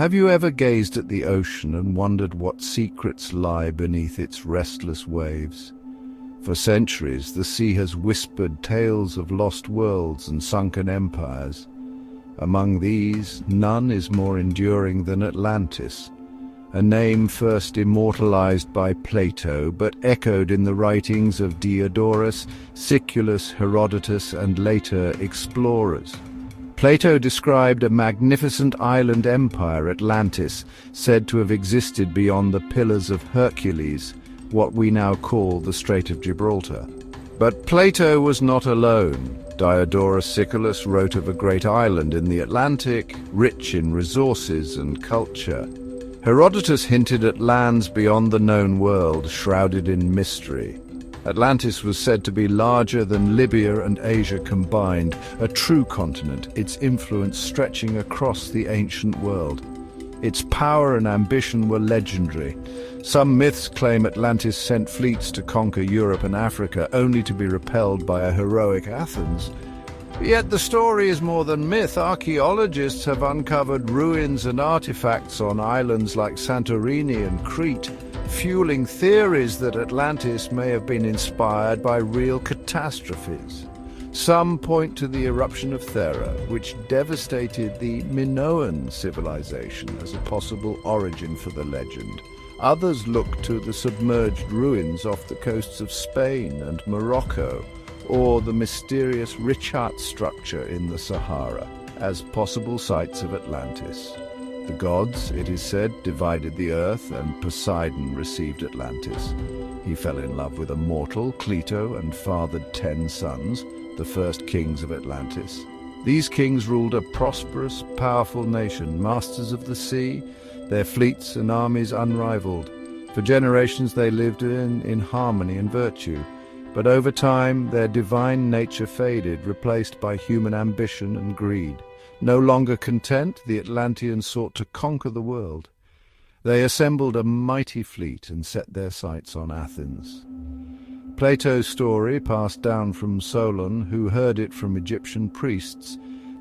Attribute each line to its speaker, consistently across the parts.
Speaker 1: Have you ever gazed at the ocean and wondered what secrets lie beneath its restless waves? For centuries, the sea has whispered tales of lost worlds and sunken empires. Among these, none is more enduring than Atlantis, a name first immortalized by Plato but echoed in the writings of Diodorus, Siculus, Herodotus, and later explorers. Plato described a magnificent island empire, Atlantis, said to have existed beyond the Pillars of Hercules, what we now call the Strait of Gibraltar. But Plato was not alone. Diodorus Siculus wrote of a great island in the Atlantic, rich in resources and culture. Herodotus hinted at lands beyond the known world, shrouded in mystery. Atlantis was said to be larger than Libya and Asia combined, a true continent, its influence stretching across the ancient world. Its power and ambition were legendary. Some myths claim Atlantis sent fleets to conquer Europe and Africa, only to be repelled by a heroic Athens. Yet the story is more than myth. Archaeologists have uncovered ruins and artifacts on islands like Santorini and Crete, fueling theories that Atlantis may have been inspired by real catastrophes. Some point to the eruption of Thera, which devastated the Minoan civilization as a possible origin for the legend. Others look to the submerged ruins off the coasts of Spain and Morocco, or the mysterious Richat structure in the Sahara, as possible sites of Atlantis. The gods, it is said, divided the earth, and Poseidon received Atlantis. He fell in love with a mortal, Cleito, and fathered 10 sons, the first kings of Atlantis. These kings ruled a prosperous, powerful nation, masters of the sea, their fleets and armies unrivaled. For generations they lived in harmony and virtue. But over time, their divine nature faded, replaced by human ambition and greed. No longer content, the Atlanteans sought to conquer the world. They assembled a mighty fleet and set their sights on Athens. Plato's story, passed down from Solon, who heard it from Egyptian priests,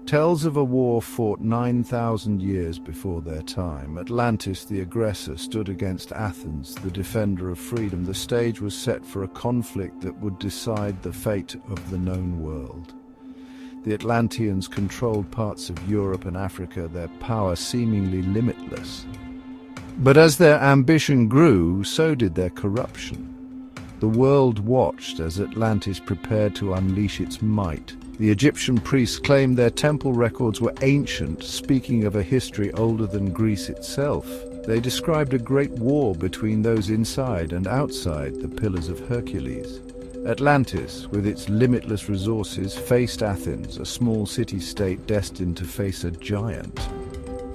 Speaker 1: tells of a war fought 9,000 years before their time. Atlantis, the aggressor, stood against Athens, the defender of freedom. The stage was set for a conflict that would decide the fate of the known world. The Atlanteans controlled parts of Europe and Africa, their power seemingly limitless. But as their ambition grew, so did their corruption. The world watched as Atlantis prepared to unleash its might. The Egyptian priests claimed their temple records were ancient, speaking of a history older than Greece itself. They described a great war between those inside and outside the Pillars of Hercules. Atlantis, with its limitless resources, faced Athens, a small city-state destined to face a giant.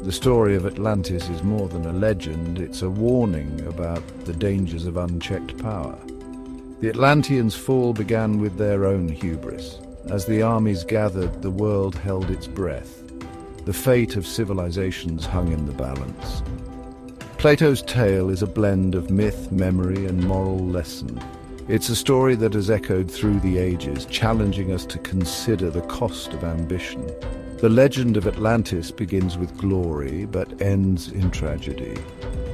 Speaker 1: The story of Atlantis is more than a legend, it's a warning about the dangers of unchecked power. The Atlanteans' fall began with their own hubris. As the armies gathered, the world held its breath. The fate of civilizations hung in the balance. Plato's tale is a blend of myth, memory, and moral lesson. It's a story that has echoed through the ages, challenging us to consider the cost of ambition. The legend of Atlantis begins with glory, but ends in tragedy.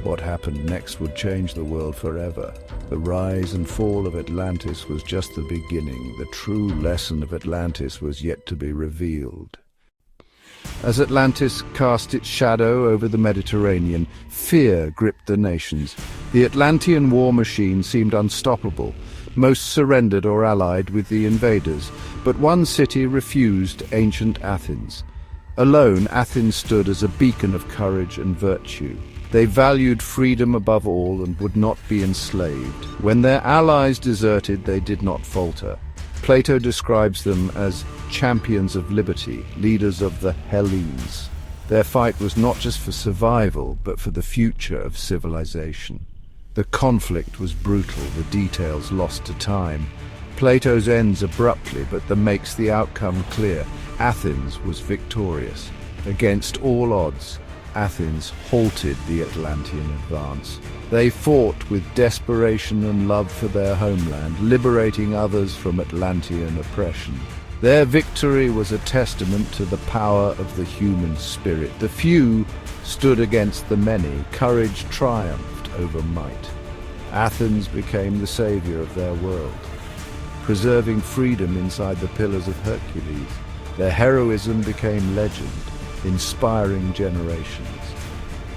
Speaker 1: What happened next would change the world forever. The rise and fall of Atlantis was just the beginning. The true lesson of Atlantis was yet to be revealed. As Atlantis cast its shadow over the Mediterranean, fear gripped the nations. The Atlantean war machine seemed unstoppable. Most surrendered or allied with the invaders, but one city refused: ancient Athens. Alone, Athens stood as a beacon of courage and virtue. They valued freedom above all and would not be enslaved. When their allies deserted, they did not falter. Plato describes them as champions of liberty, leaders of the Hellenes. Their fight was not just for survival, but for the future of civilization. The conflict was brutal, the details lost to time. Plato's ends abruptly, but that makes the outcome clear. Athens was victorious. Against all odds, Athens halted the Atlantean advance. They fought with desperation and love for their homeland, liberating others from Atlantean oppression. Their victory was a testament to the power of the human spirit. The few stood against the many. Courage triumphed over might. Athens became the savior of their world, preserving freedom inside the Pillars of Hercules. Their heroism became legend, inspiring generations.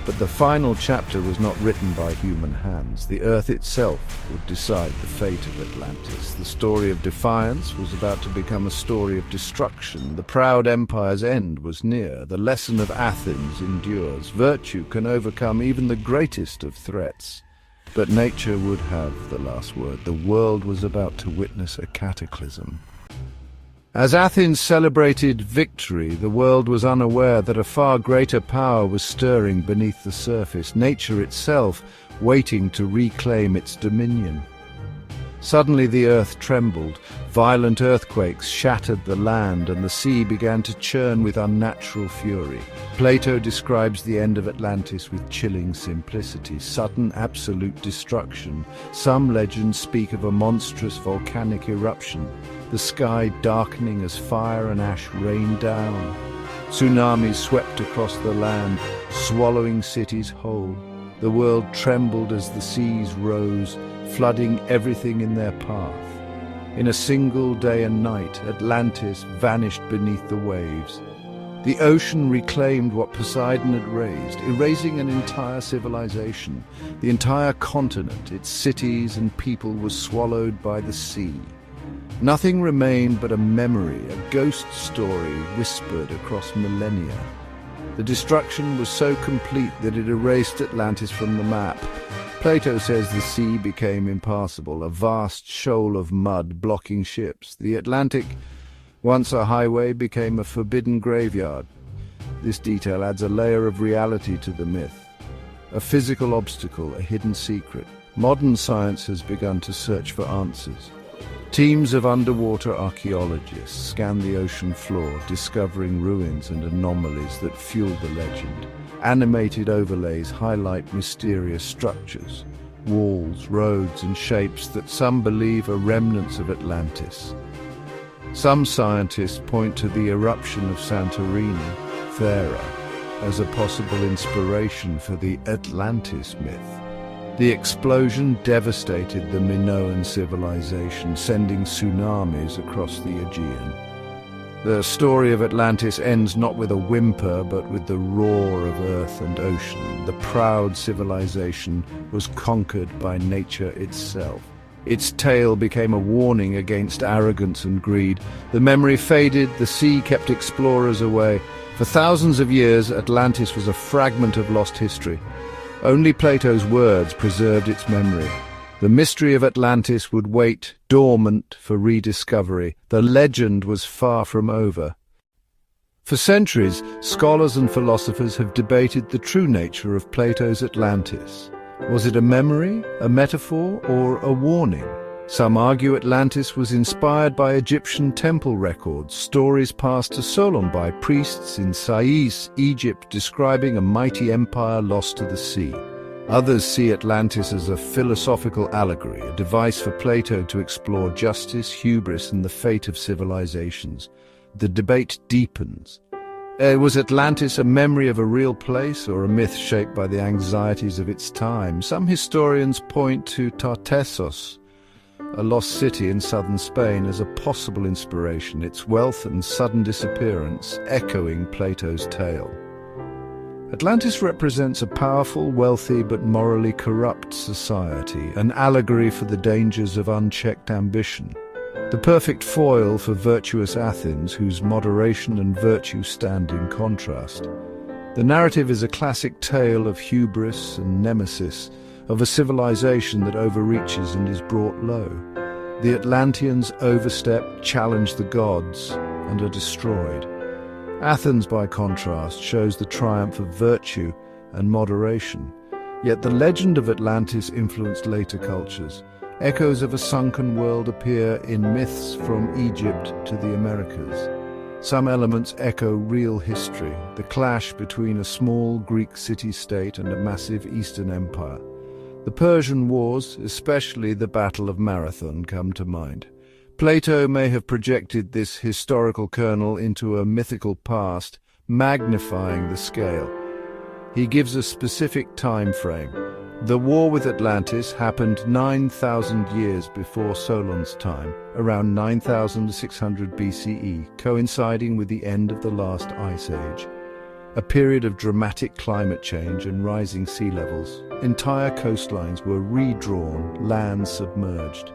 Speaker 1: But the final chapter was not written by human hands. The earth itself would decide the fate of Atlantis. The story of defiance was about to become a story of destruction. The proud empire's end was near. The lesson of Athens endures. Virtue can overcome even the greatest of threats. But nature would have the last word. The world was about to witness a cataclysm. As Athens celebrated victory, the world was unaware that a far greater power was stirring beneath the surface, nature itself waiting to reclaim its dominion. Suddenly the earth trembled. Violent earthquakes shattered the land, and the sea began to churn with unnatural fury. Plato describes the end of Atlantis with chilling simplicity, sudden absolute destruction. Some legends speak of a monstrous volcanic eruption, the sky darkening as fire and ash rained down. Tsunamis swept across the land, swallowing cities whole. The world trembled as the seas rose, flooding everything in their path. In a single day and night, Atlantis vanished beneath the waves. The ocean reclaimed what Poseidon had raised, erasing an entire civilization. The entire continent, its cities and people, were swallowed by the sea. Nothing remained but a memory, a ghost story whispered across millennia. The destruction was so complete that it erased Atlantis from the map. Plato says the sea became impassable, a vast shoal of mud blocking ships. The Atlantic, once a highway, became a forbidden graveyard. This detail adds a layer of reality to the myth. A physical obstacle, a hidden secret. Modern science has begun to search for answers. Teams of underwater archaeologists scan the ocean floor, discovering ruins and anomalies that fuel the legend. Animated overlays highlight mysterious structures, walls, roads, and shapes that some believe are remnants of Atlantis. Some scientists point to the eruption of Santorini, Thera, as a possible inspiration for the Atlantis myth. The explosion devastated the Minoan civilization, sending tsunamis across the Aegean. The story of Atlantis ends not with a whimper, but with the roar of earth and ocean. The proud civilization was conquered by nature itself. Its tale became a warning against arrogance and greed. The memory faded, the sea kept explorers away. For thousands of years, Atlantis was a fragment of lost history. Only Plato's words preserved its memory. The mystery of Atlantis would wait dormant for rediscovery. The legend was far from over. For centuries, scholars and philosophers have debated the true nature of Plato's Atlantis. Was it a memory, a metaphor, or a warning? Some argue Atlantis was inspired by Egyptian temple records, stories passed to Solon by priests in Sais, Egypt, describing a mighty empire lost to the sea. Others see Atlantis as a philosophical allegory, a device for Plato to explore justice, hubris, and the fate of civilizations. The debate deepens. Was Atlantis a memory of a real place, or a myth shaped by the anxieties of its time? Some historians point to Tartessos, a lost city in southern Spain, as a possible inspiration, its wealth and sudden disappearance echoing Plato's tale. Atlantis represents a powerful, wealthy, but morally corrupt society, an allegory for the dangers of unchecked ambition. The perfect foil for virtuous Athens, whose moderation and virtue stand in contrast. The narrative is a classic tale of hubris and nemesis, of a civilization that overreaches and is brought low. The Atlanteans overstep, challenge the gods, and are destroyed. Athens, by contrast, shows the triumph of virtue and moderation. Yet the legend of Atlantis influenced later cultures. Echoes of a sunken world appear in myths from Egypt to the Americas. Some elements echo real history, the clash between a small Greek city-state and a massive Eastern empire. The Persian Wars, especially the Battle of Marathon, come to mind. Plato may have projected this historical kernel into a mythical past, magnifying the scale. He gives a specific time frame. The war with Atlantis happened 9,000 years before Solon's time, around 9,600 BCE, coinciding with the end of the last ice age. A period of dramatic climate change and rising sea levels. Entire coastlines were redrawn, land submerged.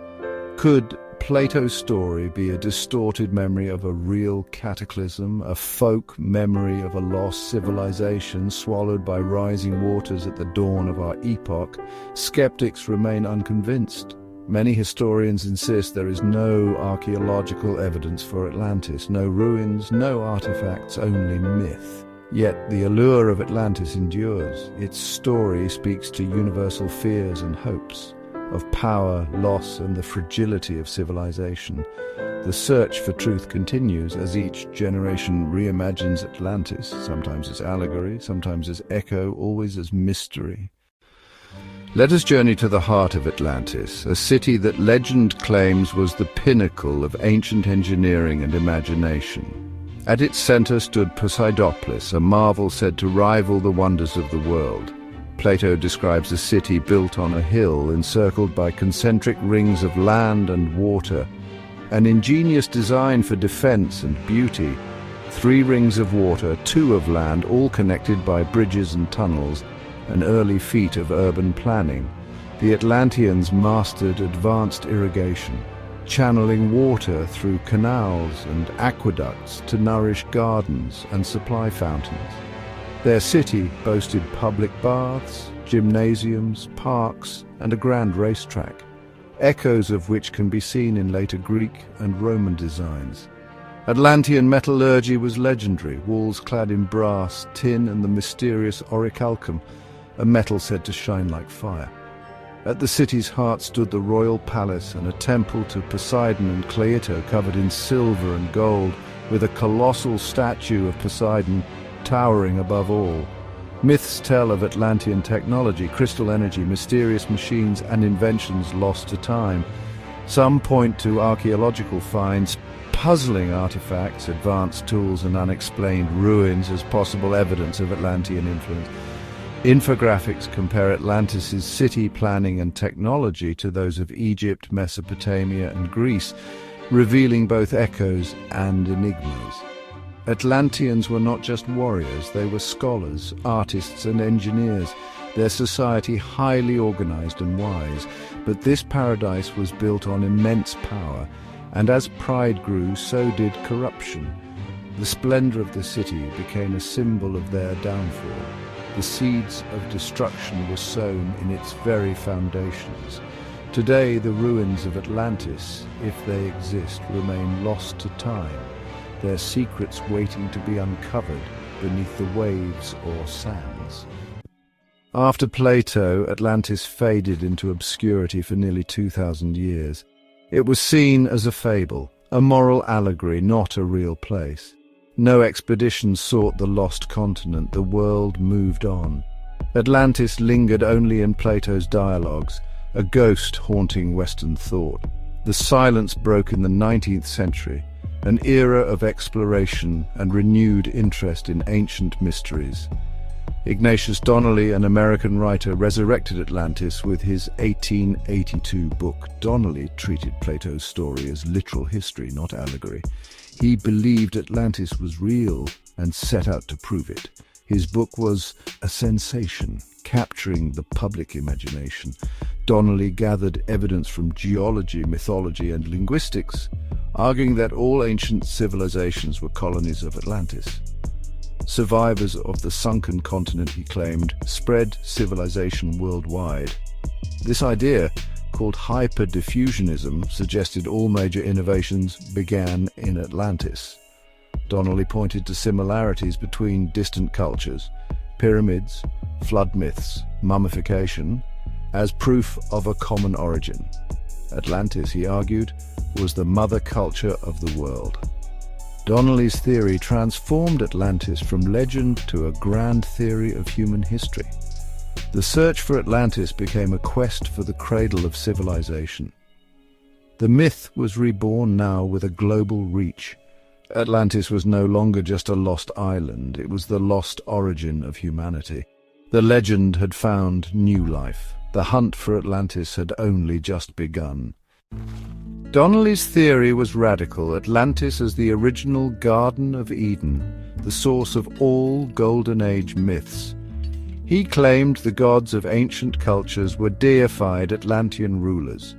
Speaker 1: Could Plato's story be a distorted memory of a real cataclysm, a folk memory of a lost civilization swallowed by rising waters at the dawn of our epoch? Skeptics remain unconvinced. Many historians insist there is no archaeological evidence for Atlantis, no ruins, no artifacts, only myth. Yet the allure of Atlantis endures. Its story speaks to universal fears and hopes, of power, loss, and the fragility of civilization. The search for truth continues as each generation reimagines Atlantis, sometimes as allegory, sometimes as echo, always as mystery. Let us journey to the heart of Atlantis, a city that legend claims was the pinnacle of ancient engineering and imagination. At its center stood Poseidopolis, a marvel said to rival the wonders of the world. Plato describes a city built on a hill encircled by concentric rings of land and water, an ingenious design for defense and beauty. 3 rings of water, 2 of land, all connected by bridges and tunnels, an early feat of urban planning. The Atlanteans mastered advanced irrigation, channeling water through canals and aqueducts to nourish gardens and supply fountains. Their city boasted public baths, gymnasiums, parks, and a grand racetrack, echoes of which can be seen in later Greek and Roman designs. Atlantean metallurgy was legendary, walls clad in brass, tin, and the mysterious orichalcum, a metal said to shine like fire. At the city's heart stood the royal palace and a temple to Poseidon and Cleito covered in silver and gold, with a colossal statue of Poseidon towering above all. Myths tell of Atlantean technology, crystal energy, mysterious machines, and inventions lost to time. Some point to archaeological finds, puzzling artifacts, advanced tools, and unexplained ruins as possible evidence of Atlantean influence. Infographics compare Atlantis' city planning and technology to those of Egypt, Mesopotamia, and Greece, revealing both echoes and enigmas. Atlanteans were not just warriors, they were scholars, artists, and engineers, their society highly organized and wise. But this paradise was built on immense power, and as pride grew, so did corruption. The splendor of the city became a symbol of their downfall. The seeds of destruction were sown in its very foundations. Today, the ruins of Atlantis, if they exist, remain lost to time, their secrets waiting to be uncovered beneath the waves or sands. After Plato, Atlantis faded into obscurity for nearly 2,000 years. It was seen as a fable, a moral allegory, not a real place. No expedition sought the lost continent, the world moved on. Atlantis lingered only in Plato's dialogues, a ghost haunting Western thought. The silence broke in the 19th century, an era of exploration and renewed interest in ancient mysteries. Ignatius Donnelly, an American writer, resurrected Atlantis with his 1882 book. Donnelly treated Plato's story as literal history, not allegory. He believed Atlantis was real and set out to prove it. His book was a sensation, capturing the public imagination. Donnelly gathered evidence from geology, mythology, and linguistics, arguing that all ancient civilizations were colonies of Atlantis. Survivors of the sunken continent, he claimed, spread civilization worldwide. This idea, called hyperdiffusionism, suggested all major innovations began in Atlantis. Donnelly pointed to similarities between distant cultures, pyramids, flood myths, mummification, as proof of a common origin. Atlantis, he argued, was the mother culture of the world. Donnelly's theory transformed Atlantis from legend to a grand theory of human history. The search for Atlantis became a quest for the cradle of civilization. The myth was reborn now with a global reach. Atlantis was no longer just a lost island, it was the lost origin of humanity. The legend had found new life. The hunt for Atlantis had only just begun. Donnelly's theory was radical. Atlantis as the original Garden of Eden, the source of all Golden Age myths. He claimed the gods of ancient cultures were deified Atlantean rulers,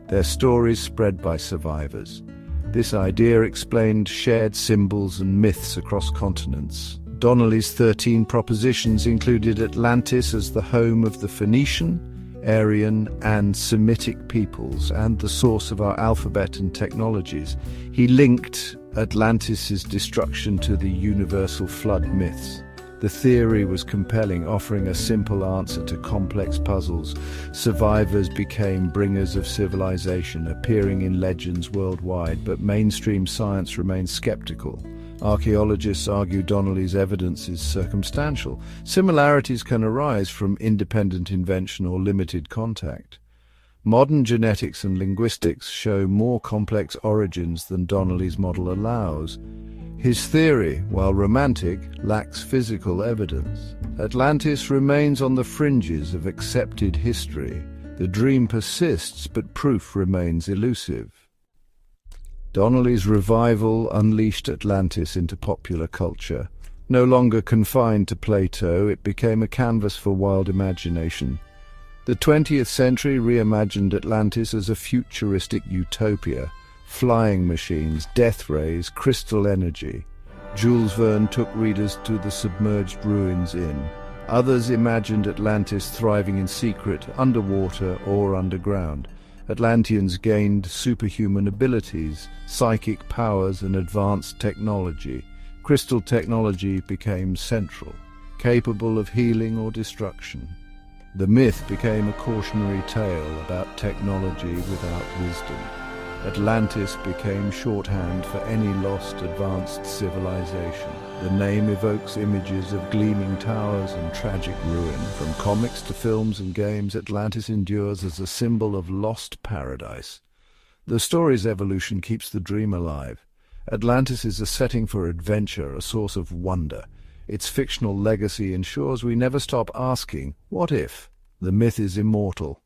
Speaker 1: their stories spread by survivors. This idea explained shared symbols and myths across continents. Donnelly's 13 propositions included Atlantis as the home of the Phoenician, Aryan and Semitic peoples and the source of our alphabet and technologies. He linked Atlantis' destruction to the universal flood myths. The theory was compelling, offering a simple answer to complex puzzles. Survivors became bringers of civilization, appearing in legends worldwide, but mainstream science remained skeptical. Archaeologists argue Donnelly's evidence is circumstantial. Similarities can arise from independent invention or limited contact. Modern genetics and linguistics show more complex origins than Donnelly's model allows. His theory, while romantic, lacks physical evidence. Atlantis remains on the fringes of accepted history. The dream persists, but proof remains elusive. Donnelly's revival unleashed Atlantis into popular culture. No longer confined to Plato, it became a canvas for wild imagination. The 20th century reimagined Atlantis as a futuristic utopia. Flying machines, death rays, crystal energy. Jules Verne took readers to the submerged ruins inn. Others imagined Atlantis thriving in secret, underwater or underground. Atlanteans gained superhuman abilities, psychic powers and advanced technology. Crystal technology became central, capable of healing or destruction. The myth became a cautionary tale about technology without wisdom. Atlantis became shorthand for any lost advanced civilization. The name evokes images of gleaming towers and tragic ruin. From comics to films and games, Atlantis endures as a symbol of lost paradise. The story's evolution keeps the dream alive. Atlantis is a setting for adventure, a source of wonder. Its fictional legacy ensures we never stop asking, what if? The myth is immortal.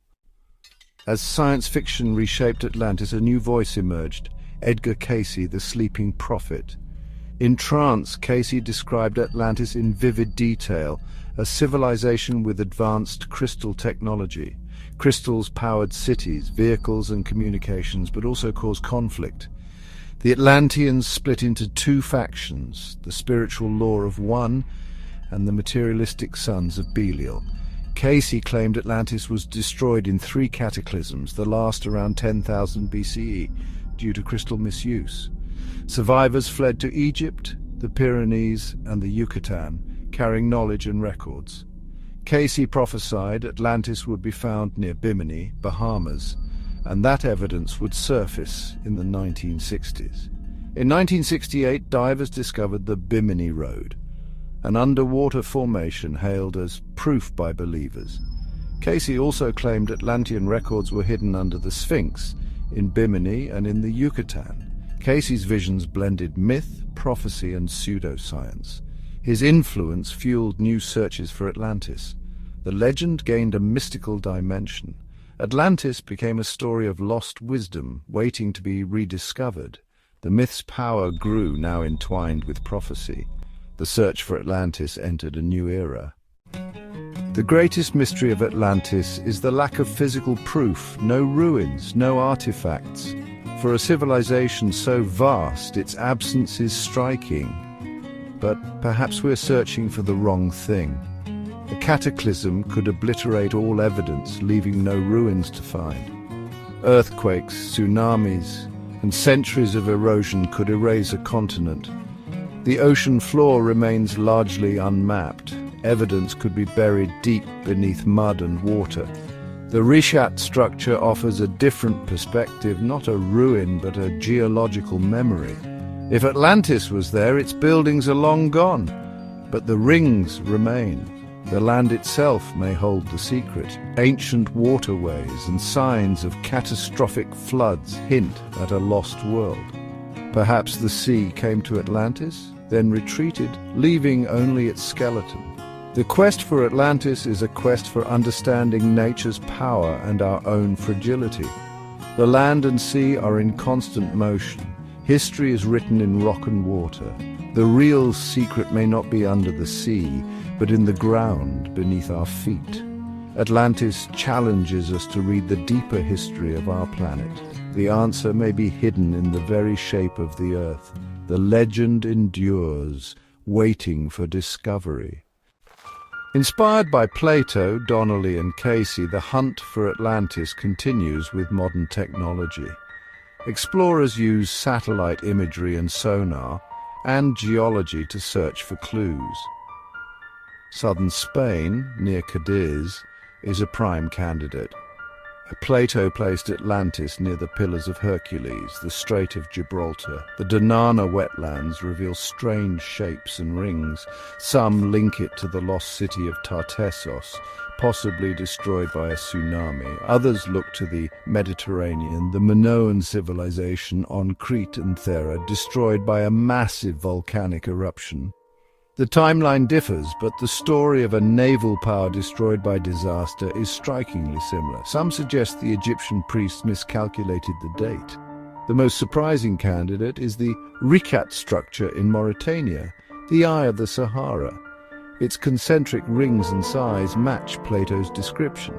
Speaker 1: As science fiction reshaped Atlantis, a new voice emerged, Edgar Cayce, the sleeping prophet. In trance, Cayce described Atlantis in vivid detail, a civilization with advanced crystal technology. Crystals powered cities, vehicles and communications, but also caused conflict. The Atlanteans split into two factions, the spiritual law of one and the materialistic sons of Belial. Cayce claimed Atlantis was destroyed in 3 cataclysms, the last around 10,000 BCE, due to crystal misuse. Survivors fled to Egypt, the Pyrenees and the Yucatan, carrying knowledge and records. Cayce prophesied Atlantis would be found near Bimini, Bahamas, and that evidence would surface in the 1960s. In 1968, divers discovered the Bimini Road, an underwater formation hailed as proof by believers. Cayce also claimed Atlantean records were hidden under the Sphinx, in Bimini and in the Yucatan. Cayce's visions blended myth, prophecy and pseudoscience. His influence fueled new searches for Atlantis. The legend gained a mystical dimension. Atlantis became a story of lost wisdom, waiting to be rediscovered. The myth's power grew, now entwined with prophecy. The search for Atlantis entered a new era. The greatest mystery of Atlantis is the lack of physical proof, no ruins, no artifacts. For a civilization so vast, its absence is striking. But perhaps we're searching for the wrong thing. A cataclysm could obliterate all evidence, leaving no ruins to find. Earthquakes, tsunamis, and centuries of erosion could erase a continent. The ocean floor remains largely unmapped. Evidence could be buried deep beneath mud and water. The Rishat structure offers a different perspective, not a ruin but a geological memory. If Atlantis was there, its buildings are long gone, but the rings remain. The land itself may hold the secret. Ancient waterways and signs of catastrophic floods hint at a lost world. Perhaps the sea came to Atlantis, then retreated, leaving only its skeleton. The quest for Atlantis is a quest for understanding nature's power and our own fragility. The land and sea are in constant motion. History is written in rock and water. The real secret may not be under the sea, but in the ground beneath our feet. Atlantis challenges us to read the deeper history of our planet. The answer may be hidden in the very shape of the earth. The legend endures, waiting for discovery. Inspired by Plato, Donnelly and Casey, the hunt for Atlantis continues with modern technology. Explorers use satellite imagery and sonar, and geology to search for clues. Southern Spain, near Cadiz, is a prime candidate. Plato placed Atlantis near the Pillars of Hercules, the Strait of Gibraltar. The Donana wetlands reveal strange shapes and rings. Some link it to the lost city of Tartessos, possibly destroyed by a tsunami. Others look to the Mediterranean, the Minoan civilization on Crete and Thera, destroyed by a massive volcanic eruption. The timeline differs, but the story of a naval power destroyed by disaster is strikingly similar. Some suggest the Egyptian priests miscalculated the date. The most surprising candidate is the Rikat structure in Mauritania, the Eye of the Sahara. Its concentric rings and size match Plato's description.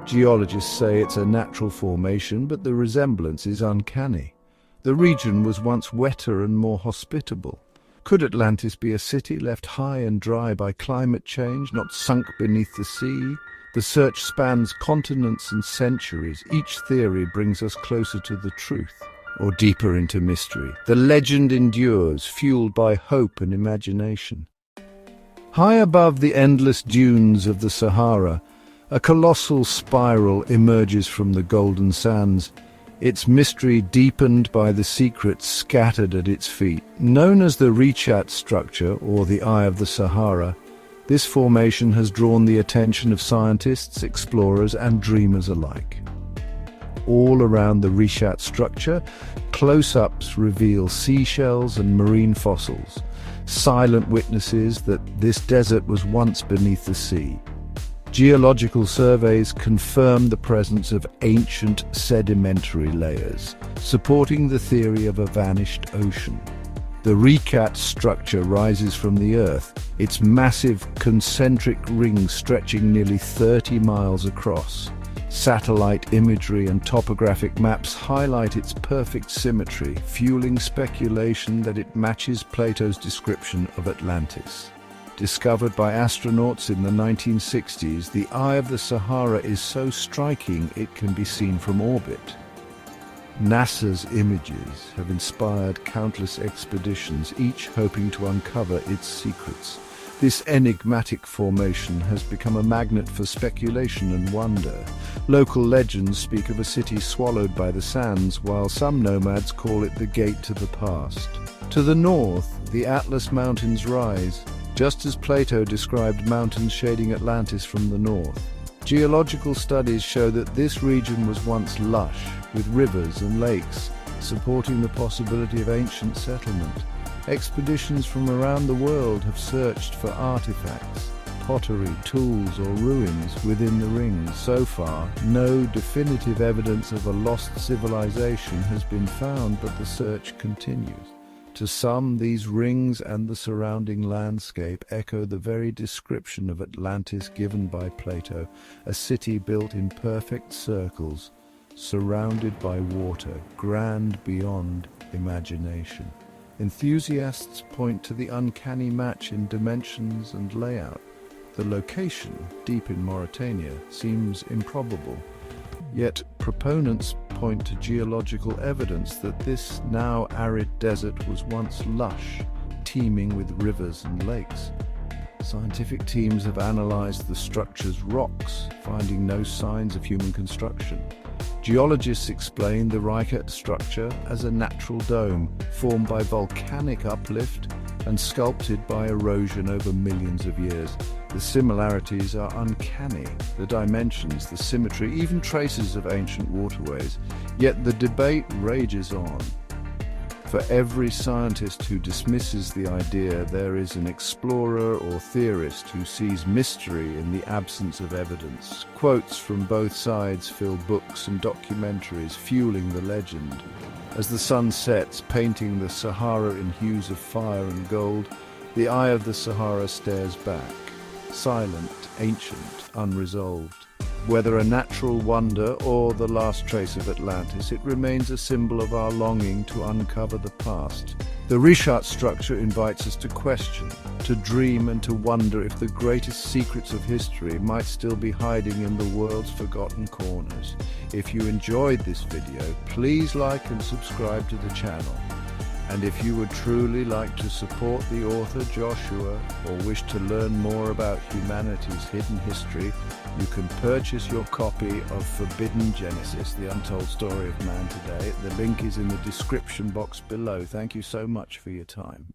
Speaker 1: Geologists say it's a natural formation, but the resemblance is uncanny. The region was once wetter and more hospitable. Could Atlantis be a city left high and dry by climate change, not sunk beneath the sea? The search spans continents and centuries. Each theory brings us closer to the truth, or deeper into mystery. The legend endures, fueled by hope and imagination. High above the endless dunes of the Sahara, a colossal spiral emerges from the golden sands, its mystery deepened by the secrets scattered at its feet. Known as the Richat structure, or the Eye of the Sahara, this formation has drawn the attention of scientists, explorers, and dreamers alike. All around the Richat structure, close-ups reveal seashells and marine fossils, silent witnesses that this desert was once beneath the sea. Geological surveys confirm the presence of ancient sedimentary layers, supporting the theory of a vanished ocean. The Rikat structure rises from the earth, its massive concentric ring stretching nearly 30 miles across. Satellite imagery and topographic maps highlight its perfect symmetry, fueling speculation that it matches Plato's description of Atlantis. Discovered by astronauts in the 1960s, the Eye of the Sahara is so striking it can be seen from orbit. NASA's images have inspired countless expeditions, each hoping to uncover its secrets. This enigmatic formation has become a magnet for speculation and wonder. Local legends speak of a city swallowed by the sands, while some nomads call it the gate to the past. To the north, the Atlas Mountains rise, just as Plato described mountains shading Atlantis from the north. Geological studies show that this region was once lush, with rivers and lakes, supporting the possibility of ancient settlement. Expeditions from around the world have searched for artifacts, pottery, tools or ruins within the rings. So far, no definitive evidence of a lost civilization has been found, but the search continues. To some, these rings and the surrounding landscape echo the very description of Atlantis given by Plato, a city built in perfect circles, surrounded by water, grand beyond imagination. Enthusiasts point to the uncanny match in dimensions and layout. The location, deep in Mauritania, seems improbable. Yet proponents point to geological evidence that this now arid desert was once lush, teeming with rivers and lakes. Scientific teams have analyzed the structure's rocks, finding no signs of human construction. Geologists explain the Rikat structure as a natural dome formed by volcanic uplift and sculpted by erosion over millions of years. The similarities are uncanny, the dimensions, the symmetry, even traces of ancient waterways. Yet the debate rages on. For every scientist who dismisses the idea, there is an explorer or theorist who sees mystery in the absence of evidence. Quotes from both sides fill books and documentaries, fueling the legend. As the sun sets, painting the Sahara in hues of fire and gold, the eye of the Sahara stares back, silent, ancient, unresolved. Whether a natural wonder or the last trace of Atlantis, it remains a symbol of our longing to uncover the past. The Rishat structure invites us to question, to dream, and to wonder if the greatest secrets of history might still be hiding in the world's forgotten corners. If you enjoyed this video, please like and subscribe to the channel. And if you would truly like to support the author Joshua or wish to learn more about humanity's hidden history, you can purchase your copy of Forbidden Genesis, The Untold Story of Man Today. The link is in the description box below. Thank you so much for your time.